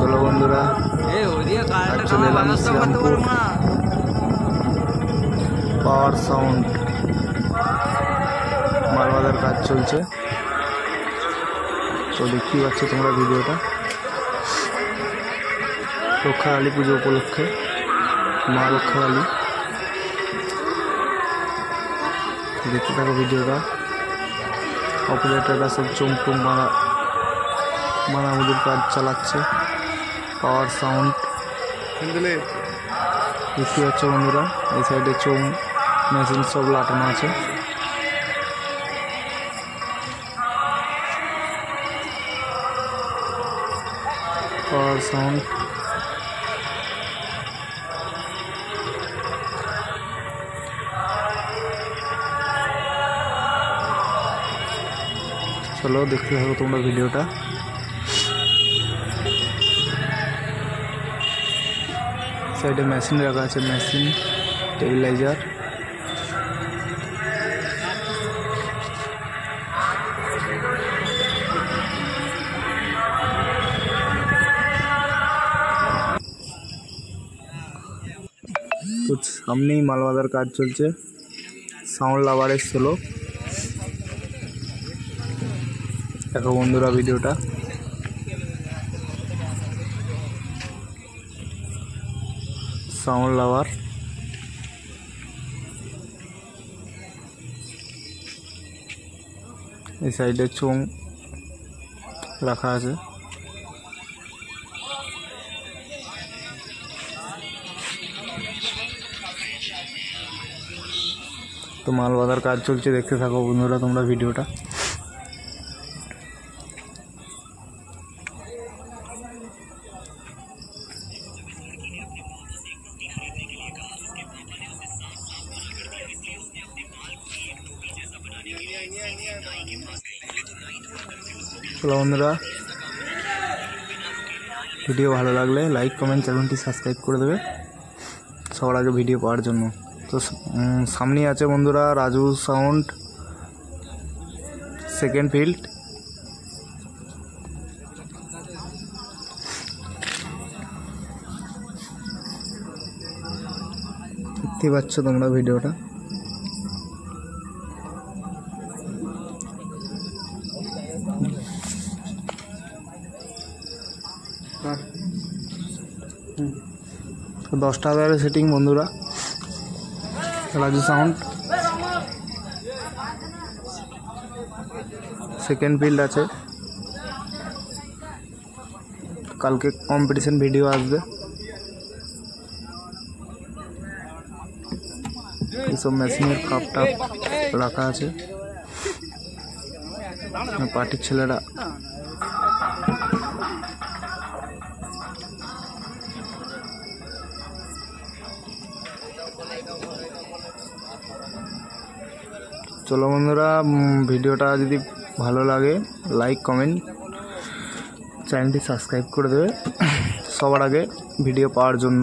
চলো বন্ধুরা চলে এলাম শ্রীরামপুর পাওয়ার সাউন্ড মাল বাঁধার কাজ চলছে। তো দেখতেই পাচ্ছ তোমরা ভিডিওটা রক্ষাকালী পুজো উপলক্ষে মা রক্ষাকালী। দেখতে থাকো ভিডিওটা। অপারেটররা সব চমচম মারামুদির কাজ চালাচ্ছে। পাওয়ার সাউন্ড দেখতে পাচ্ছ বন্ধুরা, এই সাইডে চোম মেশিন সব লাটানো আছে। পাওয়ার সাউন্ড চলো দেখতে থাকো তোমরা ভিডিওটা। সাইডে মেশিন রাখা আছে, মেশিন স্টেবিলাইজার। তো সামনেই মাল বাঁধার কাজ চলছে। সাউন্ড লাভার এসছিল। দেখো বন্ধুরা ভিডিওটা। সাউন্ড লাভার এই সাইডে চোং রাখা আছে। তো মাল বাঁধার কাজ চলছে, দেখতে থাকো বন্ধুরা তোমরা ভিডিওটা। চলো বন্ধুরা, ভিডিও ভালো লাগলে লাইক কমেন্ট চ্যানেলটি সাবস্ক্রাইব করে দেবে সবার আগে ভিডিও পাওয়ার জন্য। তো সামনেই আছে বন্ধুরা রাজু সাউন্ড সেকেন্ড ফিল্ড। দেখতে পাচ্ছ তোমরা ভিডিওটা। তো 10টা হাজারের সেটিং বন্ধুরা, রাজু সাউন্ড সেকেন্ড ফিল্ড আছে। কালকে কম্পিটিশন ভিডিও আসবে। এইসব মেশিনের কাপ টাপ রাখা আছে। পার্টির ছেলেরা চলো বন্ধুরা, ভিডিওটা যদি ভালো লাগে লাইক কমেন্ট চ্যানেলটি সাবস্ক্রাইব করে দেবে সবার আগে ভিডিও পাওয়ার জন্য।